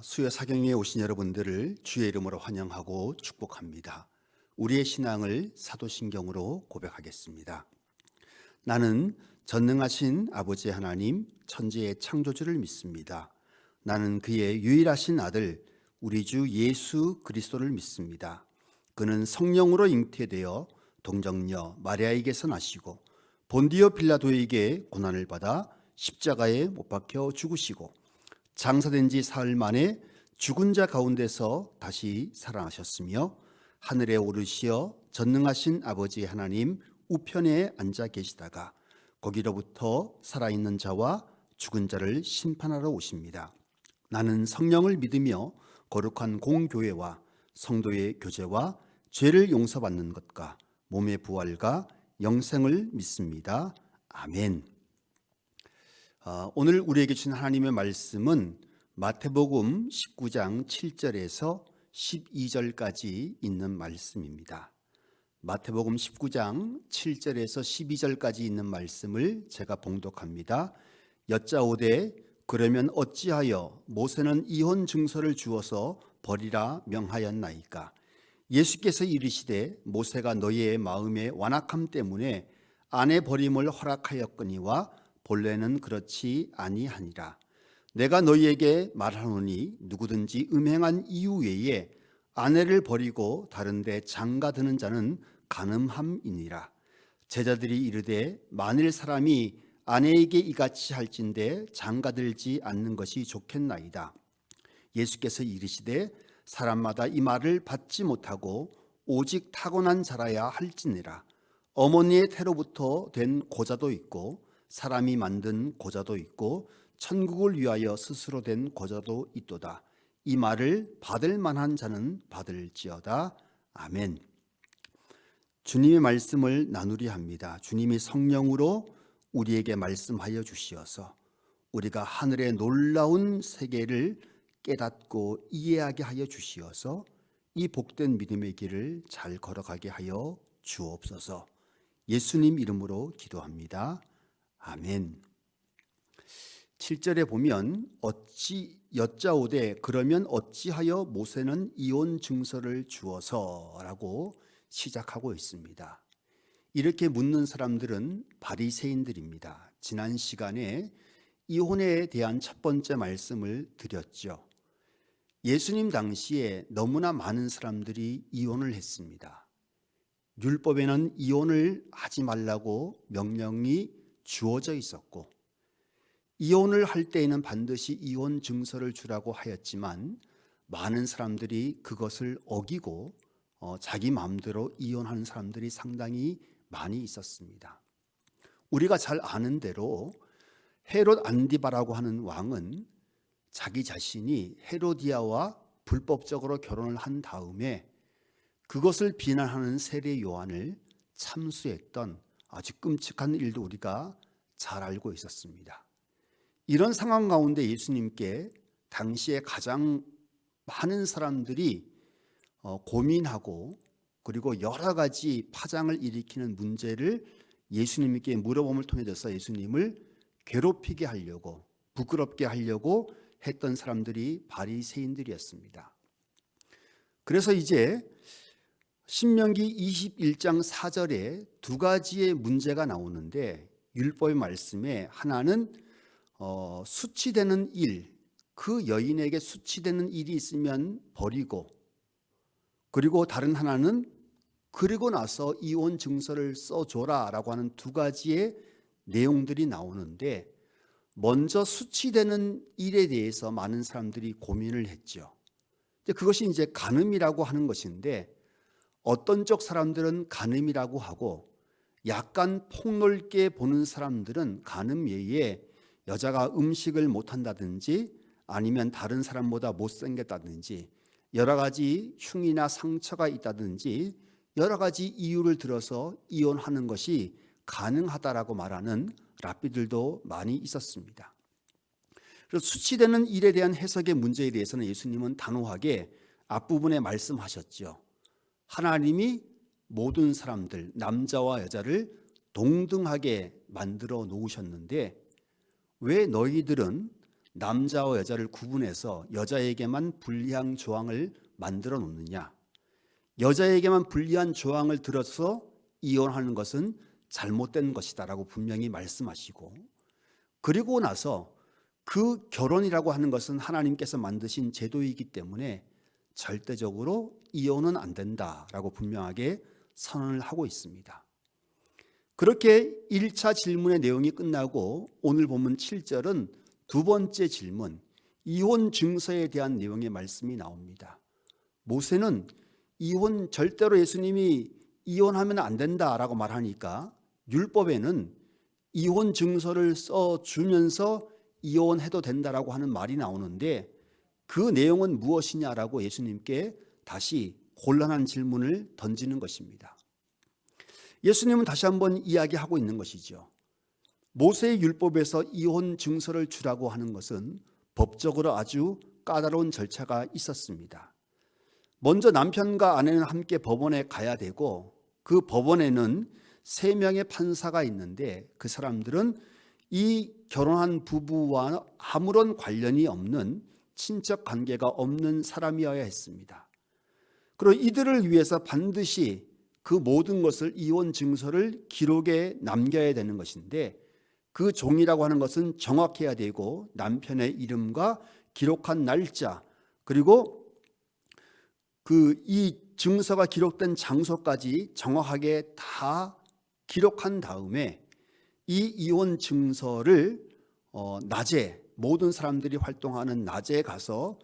수요 사경에 오신 여러분들을 주의 이름으로 환영하고 축복합니다. 우리의 신앙을 사도신경으로 고백하겠습니다. 나는 전능하신 아버지 하나님 천지의 창조주를 믿습니다. 나는 그의 유일하신 아들 우리 주 예수 그리스도를 믿습니다. 그는 성령으로 잉태되어 동정녀 마리아에게서 나시고 본디오 빌라도에게 고난을 받아 십자가에 못 박혀 죽으시고 장사된 지 사흘 만에 죽은 자 가운데서 다시 살아나셨으며 하늘에 오르시어 전능하신 아버지 하나님 우편에 앉아 계시다가 거기로부터 살아있는 자와 죽은 자를 심판하러 오십니다. 나는 성령을 믿으며 거룩한 공교회와 성도의 교제와 죄를 용서받는 것과 몸의 부활과 영생을 믿습니다. 아멘. 오늘 우리에게 주신 하나님의 말씀은 마태복음 19장 7절에서 12절까지 있는 말씀입니다. 마태복음 19장 7절에서 12절까지 있는 말씀을 제가 봉독합니다. 여짜오되 그러면 어찌하여 모세는 이혼 증서를 주어서 버리라 명하였나이까? 예수께서 이르시되 모세가 너희의 마음의 완악함 때문에 아내 버림을 허락하였거니와 본래는 그렇지 아니하니라. 내가 너희에게 말하노니 누구든지 음행한 이유 외에 아내를 버리고 다른 데 장가드는 자는 간음함이니라. 제자들이 이르되 만일 사람이 아내에게 이같이 할진대 장가들지 않는 것이 좋겠나이다. 예수께서 이르시되 사람마다 이 말을 받지 못하고 오직 타고난 자라야 할지니라. 어머니의 태로부터 된 고자도 있고 사람이 만든 고자도 있고 천국을 위하여 스스로 된 고자도 있도다. 이 말을 받을 만한 자는 받을지어다. 아멘. 주님의 말씀을 나누려 합니다. 주님이 성령으로 우리에게 말씀하여 주시어서 우리가 하늘의 놀라운 세계를 깨닫고 이해하게 하여 주시어서 이 복된 믿음의 길을 잘 걸어가게 하여 주옵소서. 예수님 이름으로 기도합니다. 아멘. 7절에 보면 어찌 여짜오되 그러면 어찌하여 모세는 이혼 증서를 주어서라고 시작하고 있습니다. 이렇게 묻는 사람들은 바리새인들입니다. 지난 시간에 이혼에 대한 첫 번째 말씀을 드렸죠. 예수님 당시에 너무나 많은 사람들이 이혼을 했습니다. 율법에는 이혼을 하지 말라고 명령이 주어져 있었고 이혼을 할 때에는 반드시 이혼 증서를 주라고 하였지만 많은 사람들이 그것을 어기고 자기 마음대로 이혼하는 사람들이 상당히 많이 있었습니다. 우리가 잘 아는 대로 헤롯 안디바라고 하는 왕은 자기 자신이 헤로디아와 불법적으로 결혼을 한 다음에 그것을 비난하는 세례 요한을 참수했던 아주 끔찍한 일도 우리가 잘 알고 있었습니다. 이런 상황 가운데 예수님께 당시에 가장 많은 사람들이 고민하고 그리고 여러 가지 파장을 일으키는 문제를 예수님께 물어봄을 통해서 예수님을 괴롭히게 하려고 부끄럽게 하려고 했던 사람들이 바리새인들이었습니다. 그래서 이제 신명기 21장 4절에 두 가지의 문제가 나오는데 율법의 말씀에 하나는 수치되는 일, 그 여인에게 수치되는 일이 있으면 버리고 그리고 다른 하나는 그리고 나서 이혼 증서를 써줘라 라고 하는 두 가지의 내용들이 나오는데 먼저 수치되는 일에 대해서 많은 사람들이 고민을 했죠. 그것이 이제 간음이라고 하는 것인데 어떤 쪽 사람들은 간음이라고 하고 약간 폭넓게 보는 사람들은 간음 외에 여자가 음식을 못한다든지 아니면 다른 사람보다 못생겼다든지 여러 가지 흉이나 상처가 있다든지 여러 가지 이유를 들어서 이혼하는 것이 가능하다라고 말하는 랍비들도 많이 있었습니다. 그래서 수치되는 일에 대한 해석의 문제에 대해서는 예수님은 단호하게 앞부분에 말씀하셨죠. 하나님이 모든 사람들 남자와 여자를 동등하게 만들어 놓으셨는데 왜 너희들은 남자와 여자를 구분해서 여자에게만 불리한 조항을 만들어 놓느냐? 여자에게만 불리한 조항을 들어서 이혼하는 것은 잘못된 것이다라고 분명히 말씀하시고, 그리고 나서 그 결혼이라고 하는 것은 하나님께서 만드신 제도이기 때문에 절대적으로 이혼은 안 된다라고 분명하게 선언을 하고 있습니다. 그렇게 1차 질문의 내용이 끝나고 오늘 본문 7절은 두 번째 질문, 이혼 증서에 대한 내용의 말씀이 나옵니다. 모세는 이혼 절대로 예수님이 이혼하면 안 된다라고 말하니까 율법에는 이혼 증서를 써주면서 이혼해도 된다라고 하는 말이 나오는데 그 내용은 무엇이냐라고 예수님께 다시 곤란한 질문을 던지는 것입니다. 예수님은 다시 한번 이야기하고 있는 것이죠. 모세의 율법에서 이혼 증서를 주라고 하는 것은 법적으로 아주 까다로운 절차가 있었습니다. 먼저 남편과 아내는 함께 법원에 가야 되고 그 법원에는 3명의 판사가 있는데 그 사람들은 이 결혼한 부부와 아무런 관련이 없는 친척 관계가 없는 사람이어야 했습니다. 그리고 이들을 위해서 반드시 그 모든 것을 이혼 증서를 기록에 남겨야 되는 것인데 그 종이라고 하는 것은 정확해야 되고 남편의 이름과 기록한 날짜 그리고 이 증서가 기록된 장소까지 정확하게 다 기록한 다음에 이 이혼 증서를 낮에 모든 사람들이 활동하는 낮에 가서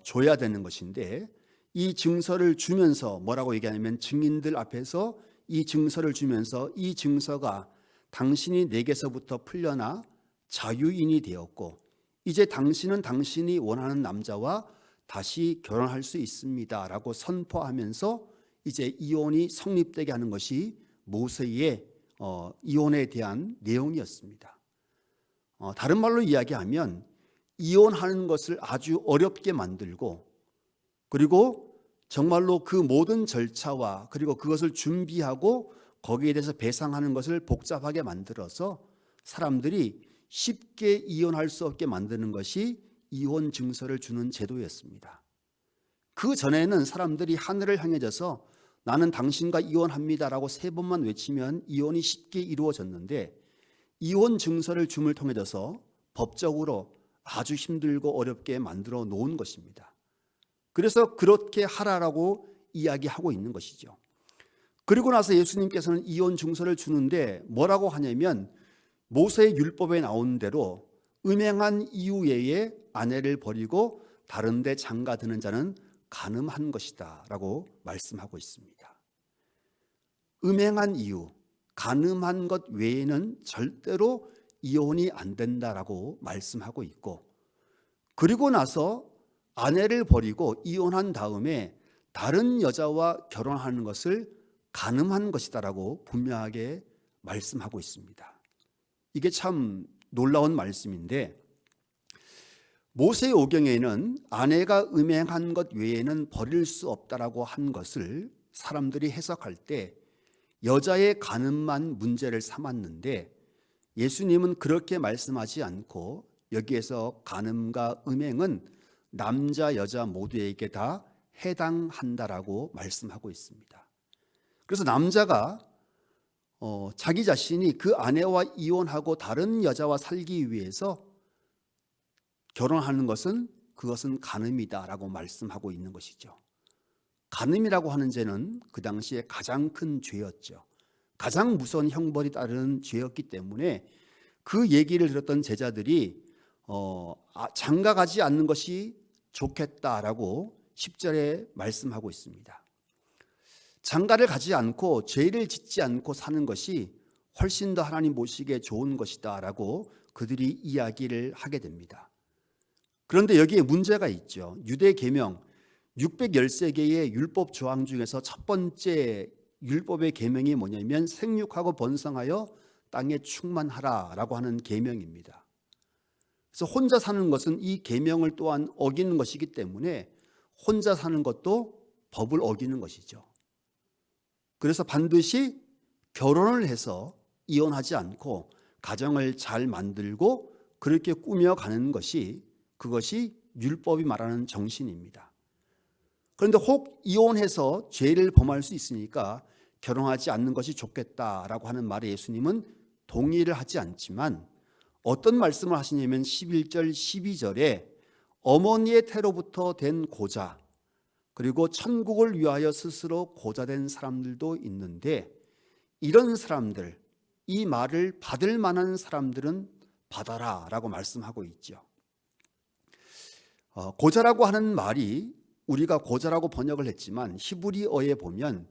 줘야 되는 것인데 이 증서를 주면서 뭐라고 얘기하냐면 증인들 앞에서 이 증서를 주면서 이 증서가 당신이 내게서부터 풀려나 자유인이 되었고 이제 당신은 당신이 원하는 남자와 다시 결혼할 수 있습니다 라고 선포하면서 이제 이혼이 성립되게 하는 것이 모세의 이혼에 대한 내용이었습니다. 다른 말로 이야기하면 이혼하는 것을 아주 어렵게 만들고 그리고 정말로 그 모든 절차와 그리고 그것을 준비하고 거기에 대해서 배상하는 것을 복잡하게 만들어서 사람들이 쉽게 이혼할 수 없게 만드는 것이 이혼 증서를 주는 제도였습니다. 그 전에는 사람들이 하늘을 향해져서 나는 당신과 이혼합니다라고 3번만 외치면 이혼이 쉽게 이루어졌는데 이혼 증서를 줌을 통해서 법적으로 아주 힘들고 어렵게 만들어 놓은 것입니다. 그래서 그렇게 하라라고 이야기하고 있는 것이죠. 그리고 나서 예수님께서는 이혼 증서를 주는데 뭐라고 하냐면 모세의 율법에 나온 대로 음행한 이후에 아내를 버리고 다른 데 장가드는 자는 간음한 것이다 라고 말씀하고 있습니다. 음행한 이유, 간음한 것 외에는 절대로 이혼이 안 된다라고 말씀하고 있고 그리고 나서 아내를 버리고 이혼한 다음에 다른 여자와 결혼하는 것을 간음한 것이다라고 분명하게 말씀하고 있습니다. 이게 참 놀라운 말씀인데 모세의 오경에는 아내가 음행한 것 외에는 버릴 수 없다라고 한 것을 사람들이 해석할 때 여자의 간음만 문제를 삼았는데 예수님은 그렇게 말씀하지 않고 여기에서 간음과 음행은 남자 여자 모두에게 다 해당한다라고 말씀하고 있습니다. 그래서 남자가 자기 자신이 그 아내와 이혼하고 다른 여자와 살기 위해서 결혼하는 것은 그것은 간음이다라고 말씀하고 있는 것이죠. 간음이라고 하는 죄는 그 당시에 가장 큰 죄였죠. 가장 무서운 형벌이 따르는 죄였기 때문에 그 얘기를 들었던 제자들이 장가가지 않는 것이 좋겠다라고 10절에 말씀하고 있습니다. 장가를 가지 않고 죄를 짓지 않고 사는 것이 훨씬 더 하나님 보시기에 좋은 것이다 라고 그들이 이야기를 하게 됩니다. 그런데 여기에 문제가 있죠. 유대 계명 613개의 율법 조항 중에서 첫 번째 율법의 계명이 뭐냐면 생육하고 번성하여 땅에 충만하라 라고 하는 계명입니다. 그래서 혼자 사는 것은 이 계명을 또한 어기는 것이기 때문에 혼자 사는 것도 법을 어기는 것이죠. 그래서 반드시 결혼을 해서 이혼하지 않고 가정을 잘 만들고 그렇게 꾸며가는 것이 그것이 율법이 말하는 정신입니다. 그런데 혹 이혼해서 죄를 범할 수 있으니까 결혼하지 않는 것이 좋겠다라고 하는 말에 예수님은 동의를 하지 않지만 어떤 말씀을 하시냐면 11절 12절에 어머니의 태로부터 된 고자, 그리고 천국을 위하여 스스로 고자된 사람들도 있는데 이런 사람들, 이 말을 받을 만한 사람들은 받아라 라고 말씀하고 있죠. 고자라고 하는 말이 우리가 고자라고 번역을 했지만 히브리어에 보면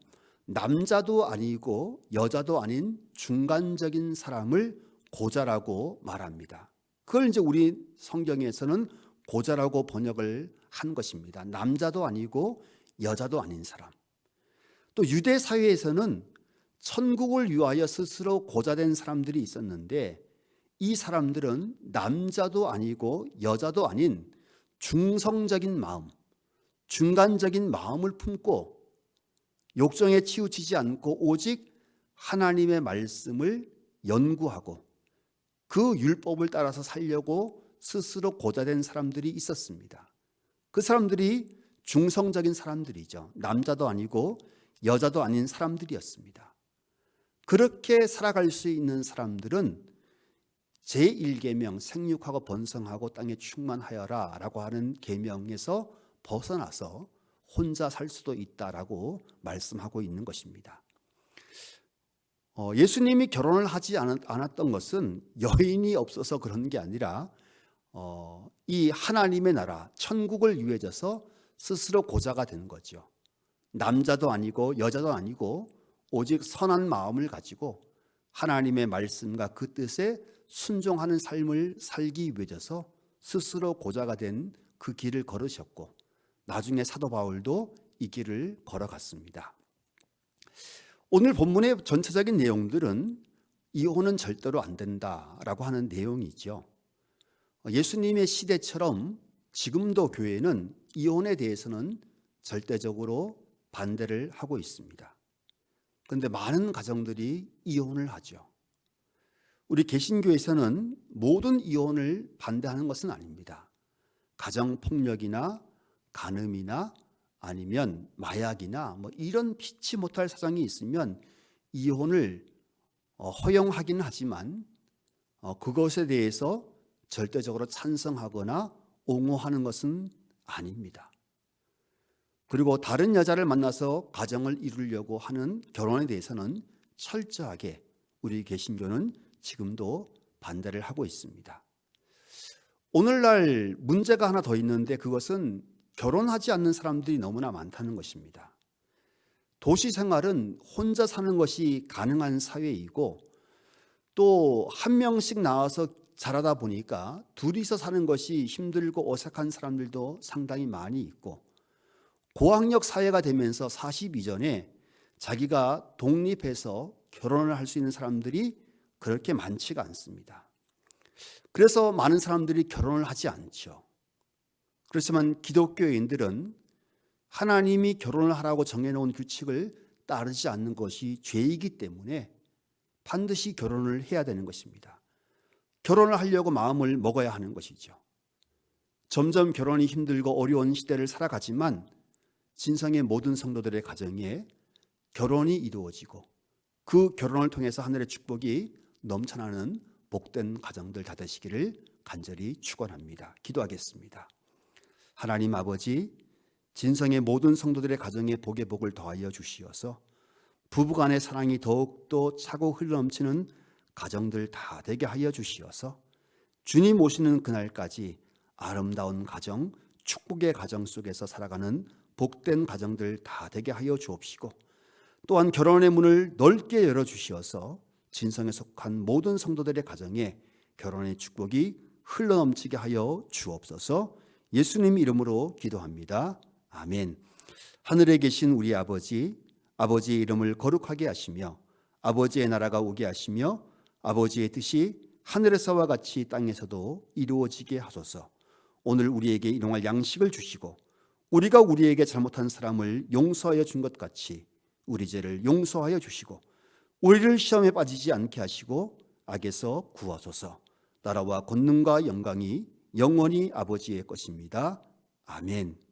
남자도 아니고 여자도 아닌 중간적인 사람을 고자라고 말합니다. 그걸 이제 우리 성경에서는 고자라고 번역을 한 것입니다. 남자도 아니고 여자도 아닌 사람. 또 유대 사회에서는 천국을 위하여 스스로 고자된 사람들이 있었는데 이 사람들은 남자도 아니고 여자도 아닌 중성적인 마음, 중간적인 마음을 품고 욕정에 치우치지 않고 오직 하나님의 말씀을 연구하고 그 율법을 따라서 살려고 스스로 고자된 사람들이 있었습니다. 그 사람들이 중성적인 사람들이죠. 남자도 아니고 여자도 아닌 사람들이었습니다. 그렇게 살아갈 수 있는 사람들은 제1계명 생육하고 번성하고 땅에 충만하여라 라고 하는 계명에서 벗어나서 혼자 살 수도 있다라고 말씀하고 있는 것입니다. 예수님이 결혼을 하지 않았던 것은 여인이 없어서 그런 게 아니라 이 하나님의 나라 천국을 위해져서 스스로 고자가 된 거죠. 남자도 아니고 여자도 아니고 오직 선한 마음을 가지고 하나님의 말씀과 그 뜻에 순종하는 삶을 살기 위해져서 스스로 고자가 된 그 길을 걸으셨고 나중에 사도 바울도 이 길을 걸어갔습니다. 오늘 본문의 전체적인 내용들은 이혼은 절대로 안 된다라고 하는 내용이죠. 예수님의 시대처럼 지금도 교회는 이혼에 대해서는 절대적으로 반대를 하고 있습니다. 그런데 많은 가정들이 이혼을 하죠. 우리 개신교에서는 모든 이혼을 반대하는 것은 아닙니다. 가정폭력이나 간음이나 아니면 마약이나 이런 피치 못할 사정이 있으면 이혼을 허용하긴 하지만 그것에 대해서 절대적으로 찬성하거나 옹호하는 것은 아닙니다. 그리고 다른 여자를 만나서 가정을 이루려고 하는 결혼에 대해서는 철저하게 우리 개신교는 지금도 반대를 하고 있습니다. 오늘날 문제가 하나 더 있는데 그것은 결혼하지 않는 사람들이 너무나 많다는 것입니다. 도시 생활은 혼자 사는 것이 가능한 사회이고 또 한 명씩 나와서 자라다 보니까 둘이서 사는 것이 힘들고 어색한 사람들도 상당히 많이 있고 고학력 사회가 되면서 40 이전에 자기가 독립해서 결혼을 할 수 있는 사람들이 그렇게 많지가 않습니다. 그래서 많은 사람들이 결혼을 하지 않죠. 그렇지만 기독교인들은 하나님이 결혼을 하라고 정해놓은 규칙을 따르지 않는 것이 죄이기 때문에 반드시 결혼을 해야 되는 것입니다. 결혼을 하려고 마음을 먹어야 하는 것이죠. 점점 결혼이 힘들고 어려운 시대를 살아가지만 진성의 모든 성도들의 가정에 결혼이 이루어지고 그 결혼을 통해서 하늘의 축복이 넘쳐나는 복된 가정들 다 되시기를 간절히 축원합니다. 기도하겠습니다. 하나님 아버지, 진성의 모든 성도들의 가정에 복의 복을 더하여 주시어서 부부간의 사랑이 더욱더 차고 흘러넘치는 가정들 다 되게 하여 주시어서 주님 오시는 그날까지 아름다운 가정, 축복의 가정 속에서 살아가는 복된 가정들 다 되게 하여 주옵시고 또한 결혼의 문을 넓게 열어주시어서 진성에 속한 모든 성도들의 가정에 결혼의 축복이 흘러넘치게 하여 주옵소서. 예수님 이름으로 기도합니다. 아멘. 하늘에 계신 우리 아버지, 아버지의 이름을 거룩하게 하시며 아버지의 나라가 오게 하시며 아버지의 뜻이 하늘에서와 같이 땅에서도 이루어지게 하소서. 오늘 우리에게 일용할 양식을 주시고 우리가 우리에게 잘못한 사람을 용서하여 준 것 같이 우리 죄를 용서하여 주시고 우리를 시험에 빠지지 않게 하시고 악에서 구하소서. 나라와 권능과 영광이 영원히 아버지의 것입니다. 아멘.